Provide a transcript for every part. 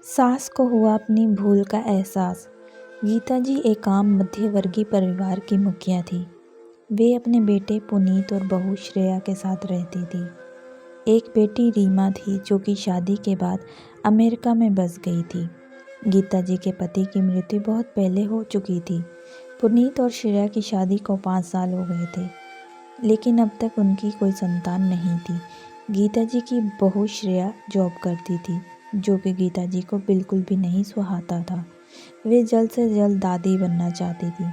सास को हुआ अपनी भूल का एहसास। गीता जी एक आम मध्यवर्गीय परिवार की मुखिया थी। वे अपने बेटे पुनीत और बहू श्रेया के साथ रहती थी। एक बेटी रीमा थी जो कि शादी के बाद अमेरिका में बस गई थी। गीता जी के पति की मृत्यु बहुत पहले हो चुकी थी। पुनीत और श्रेया की शादी को 5 साल हो गए थे, लेकिन अब तक उनकी कोई संतान नहीं थी। गीता जी की बहू श्रेया जॉब करती थी, जो कि गीता जी को बिल्कुल भी नहीं सुहाता था। वे जल्द से जल्द दादी बनना चाहती थी,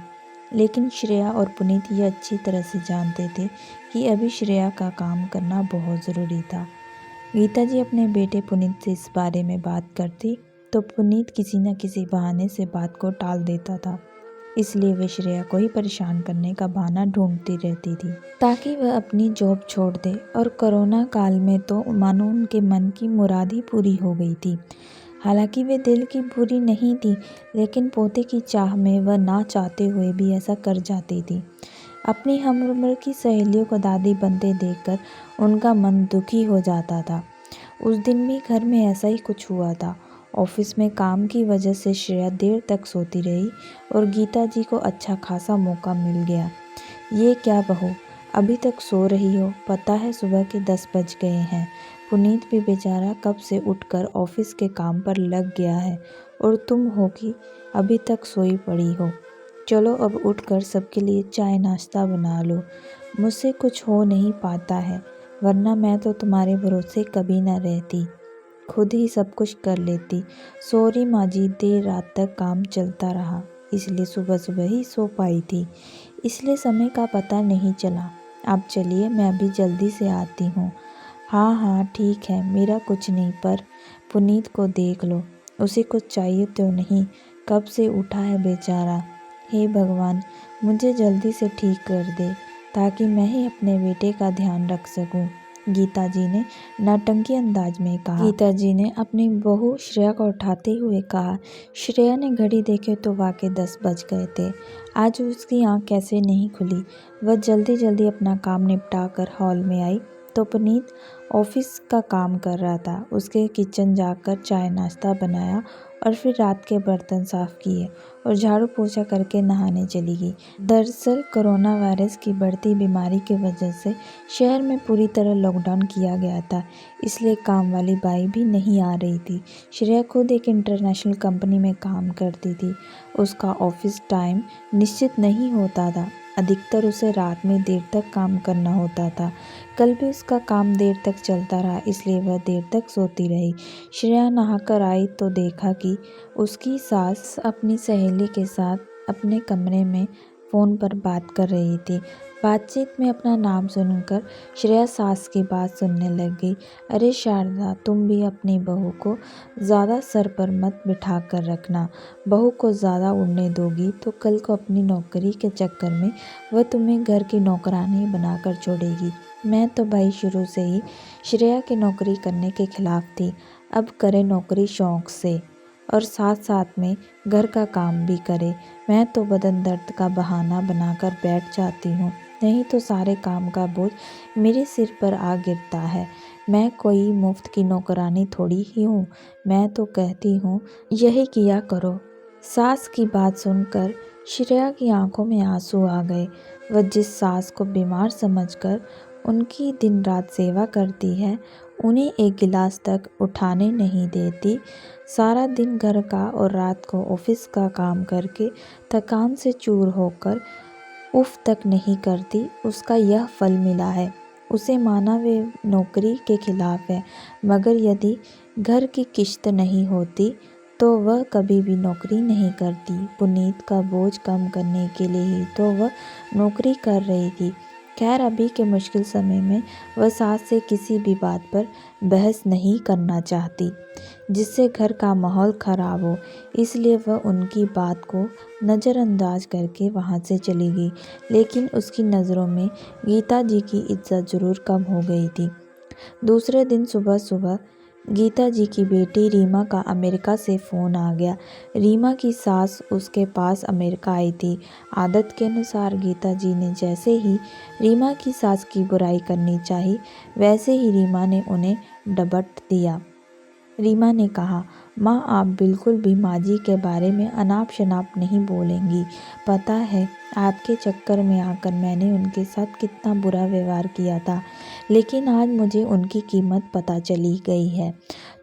लेकिन श्रेया और पुनीत ये अच्छी तरह से जानते थे कि अभी श्रेया का काम करना बहुत ज़रूरी था। गीता जी अपने बेटे पुनीत से इस बारे में बात करती तो पुनीत किसी न किसी बहाने से बात को टाल देता था। इसलिए वे श्रेया को ही परेशान करने का बहाना ढूंढती रहती थी ताकि वह अपनी जॉब छोड़ दे। और कोरोना काल में तो मानो उनके मन की मुराद ही पूरी हो गई थी। हालांकि वे दिल की बुरी नहीं थी, लेकिन पोते की चाह में वह ना चाहते हुए भी ऐसा कर जाती थी। अपनी हमउम्र की सहेलियों को दादी बनते देखकर उनका मन दुखी हो जाता था। उस दिन भी घर में ऐसा ही कुछ हुआ था। ऑफिस में काम की वजह से श्रेया देर तक सोती रही और गीता जी को अच्छा खासा मौका मिल गया। ये क्या बहू, अभी तक सो रही हो? पता है सुबह के 10 बज गए हैं। पुनीत भी बेचारा कब से उठकर ऑफिस के काम पर लग गया है और तुम हो कि अभी तक सोई पड़ी हो। चलो अब उठकर सबके लिए चाय नाश्ता बना लो। मुझसे कुछ हो नहीं पाता है, वरना मैं तो तुम्हारे भरोसे कभी ना रहती, खुद ही सब कुछ कर लेती। सॉरी माँ जी, देर रात तक काम चलता रहा, इसलिए सुबह सुबह ही सो पाई थी, इसलिए समय का पता नहीं चला। आप चलिए, मैं अभी जल्दी से आती हूँ। हाँ हाँ ठीक है, मेरा कुछ नहीं, पर पुनीत को देख लो, उसे कुछ चाहिए तो नहीं? कब से उठा है बेचारा। हे भगवान, मुझे जल्दी से ठीक कर दे ताकि मैं ही अपने बेटे का ध्यान रख सकूं, गीता जी ने नौटंकी अंदाज में कहा। गीता जी ने अपनी बहू श्रेया को उठाते हुए कहा। श्रेया ने घड़ी देखी तो वाकई 10 बज गए थे। आज उसकी आंख कैसे नहीं खुली। वह जल्दी जल्दी अपना काम निपटा कर हॉल में आई तो पुनीत ऑफिस का काम कर रहा था। उसके किचन जाकर चाय नाश्ता बनाया और फिर रात के बर्तन साफ किए और झाड़ू पोछा करके नहाने चली गई। दरअसल कोरोना वायरस की बढ़ती बीमारी की वजह से शहर में पूरी तरह लॉकडाउन किया गया था, इसलिए काम वाली बाई भी नहीं आ रही थी। श्रेया खुद एक इंटरनेशनल कंपनी में काम करती थी। उसका ऑफिस टाइम निश्चित नहीं होता था, अधिकतर उसे रात में देर तक काम करना होता था। कल भी उसका काम देर तक चलता रहा, इसलिए वह देर तक सोती रही। श्रेया नहाकर आई तो देखा कि उसकी सास अपनी सहेली के साथ अपने कमरे में फ़ोन पर बात कर रही थी। बातचीत में अपना नाम सुनकर श्रेया सास की बात सुनने लग गई। अरे शारदा, तुम भी अपनी बहू को ज़्यादा सर पर मत बिठा कर रखना। बहू को ज़्यादा उड़ने दोगी तो कल को अपनी नौकरी के चक्कर में वह तुम्हें घर की नौकरानी बनाकर छोड़ेगी। मैं तो भाई शुरू से ही श्रेया की नौकरी करने के खिलाफ थी। अब करे नौकरी शौक से और साथ साथ में घर का काम भी करे। मैं तो बदन दर्द का बहाना बनाकर बैठ जाती हूँ, नहीं तो सारे काम का बोझ मेरे सिर पर आ गिरता है। मैं कोई मुफ्त की नौकरानी थोड़ी ही हूँ। मैं तो कहती हूँ यही किया करो। सास की बात सुनकर श्रेया की आंखों में आंसू आ गए। वह जिस सास को बीमार समझकर उनकी दिन रात सेवा करती है, उन्हें एक गिलास तक उठाने नहीं देती, सारा दिन घर का और रात को ऑफिस का काम करके थकान से चूर होकर उफ तक नहीं करती, उसका यह फल मिला है। उसे माना वे नौकरी के खिलाफ है, मगर यदि घर की किश्त नहीं होती तो वह कभी भी नौकरी नहीं करती। पुनीत का बोझ कम करने के लिए ही तो वह नौकरी कर रही थी। खैर, अभी के मुश्किल समय में वह सास से किसी भी बात पर बहस नहीं करना चाहती जिससे घर का माहौल खराब हो, इसलिए वह उनकी बात को नज़रअंदाज करके वहाँ से चली गई। लेकिन उसकी नज़रों में गीता जी की इज्जत ज़रूर कम हो गई थी। दूसरे दिन सुबह सुबह गीता जी की बेटी रीमा का अमेरिका से फ़ोन आ गया। रीमा की सास उसके पास अमेरिका आई थी। आदत के अनुसार गीता जी ने जैसे ही रीमा की सास की बुराई करनी चाही, वैसे ही रीमा ने उन्हें डबट दिया। रीमा ने कहा, माँ, आप बिल्कुल भी माँ जी के बारे में अनाप शनाप नहीं बोलेंगी। पता है आपके चक्कर में आकर मैंने उनके साथ कितना बुरा व्यवहार किया था, लेकिन आज मुझे उनकी कीमत पता चली गई है।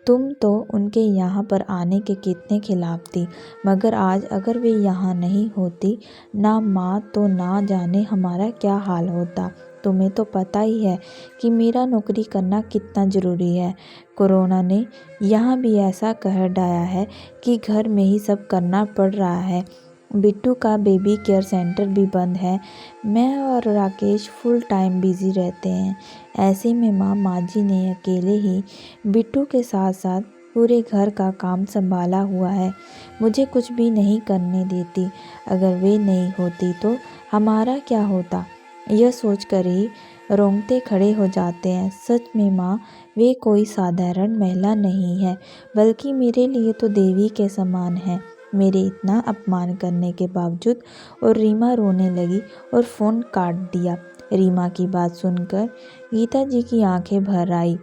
तुम तो उनके यहाँ पर आने के कितने खिलाफ थी, मगर आज अगर वे यहाँ नहीं होती ना माँ, तो ना जाने हमारा क्या हाल होता। तुम्हें तो पता ही है कि मेरा नौकरी करना कितना ज़रूरी है। कोरोना ने यहाँ भी ऐसा कहर ढाया है कि घर में ही सब करना पड़ रहा है। बिट्टू का बेबी केयर सेंटर भी बंद है। मैं और राकेश फुल टाइम बिजी रहते हैं। ऐसे में माँ जी ने अकेले ही बिट्टू के साथ साथ पूरे घर का काम संभाला हुआ है। मुझे कुछ भी नहीं करने देती। अगर वे नहीं होती तो हमारा क्या होता, यह सोचकर ही रोंगटे खड़े हो जाते हैं। सच में माँ, वे कोई साधारण महिला नहीं है, बल्कि मेरे लिए तो देवी के समान है। मेरे इतना अपमान करने के बावजूद। और रीमा रोने लगी और फ़ोन काट दिया। रीमा की बात सुनकर गीता जी की आंखें भर आई।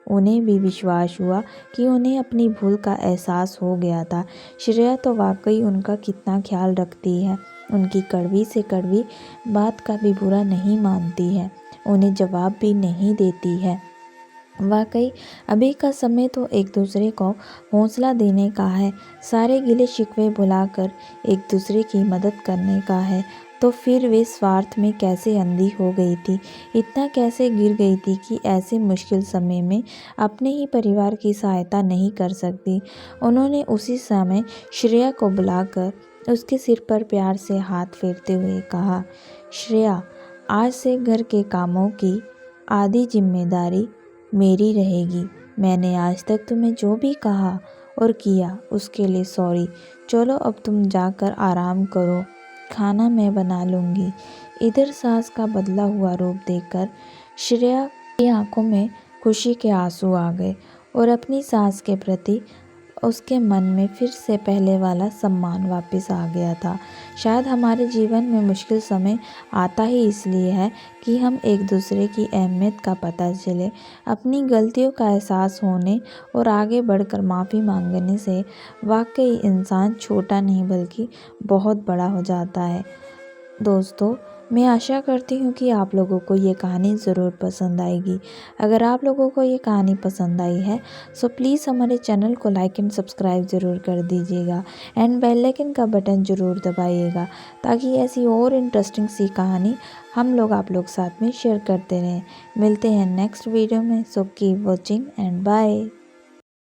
उन्हें भी विश्वास हुआ कि उन्हें अपनी भूल का एहसास हो गया था। श्रेया तो वाकई उनका कितना ख्याल रखती है। उनकी कड़वी से कड़वी बात का भी बुरा नहीं मानती है, उन्हें जवाब भी नहीं देती है। वाकई अभी का समय तो एक दूसरे को हौसला देने का है, सारे गिले शिकवे भुलाकर एक दूसरे की मदद करने का है। तो फिर वे स्वार्थ में कैसे अंधी हो गई थी, इतना कैसे गिर गई थी कि ऐसे मुश्किल समय में अपने ही परिवार की सहायता नहीं कर सकती। उन्होंने उसी समय श्रेया को बुलाकर उसके सिर पर प्यार से हाथ फेरते हुए कहा, श्रेया, आज से घर के कामों की आधी जिम्मेदारी मेरी रहेगी। मैंने आज तक तुम्हें जो भी कहा और किया उसके लिए सॉरी। चलो अब तुम जाकर आराम करो, खाना मैं बना लूँगी। इधर सास का बदला हुआ रूप देखकर श्रेया की आंखों में खुशी के आंसू आ गए और अपनी सास के प्रति उसके मन में फिर से पहले वाला सम्मान वापस आ गया था। शायद हमारे जीवन में मुश्किल समय आता ही इसलिए है कि हम एक दूसरे की अहमियत का पता चले। अपनी गलतियों का एहसास होने और आगे बढ़कर माफ़ी मांगने से वाकई इंसान छोटा नहीं बल्कि बहुत बड़ा हो जाता है। दोस्तों, मैं आशा करती हूँ कि आप लोगों को ये कहानी ज़रूर पसंद आएगी। अगर आप लोगों को ये कहानी पसंद आई है सो प्लीज़ हमारे चैनल को लाइक एंड सब्सक्राइब ज़रूर कर दीजिएगा एंड बेल आइकन का बटन ज़रूर दबाइएगा, ताकि ऐसी और इंटरेस्टिंग सी कहानी हम लोग आप लोग साथ में शेयर करते रहें। मिलते हैं नेक्स्ट वीडियो में। So keep watching and bye.